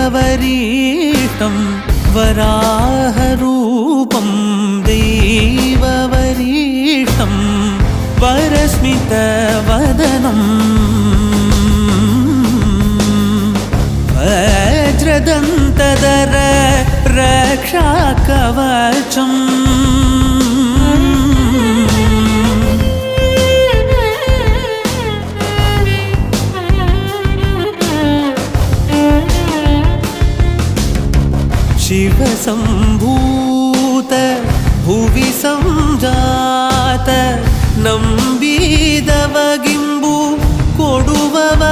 दैववरीष्टं वराहरूपं दैववरीष्टं वरस्मितवदनं वज्रदन्तधर रक्षाकवचम् शिवसम्भूत भुवि संजात नम्बिदवगिम्बु कोडुवव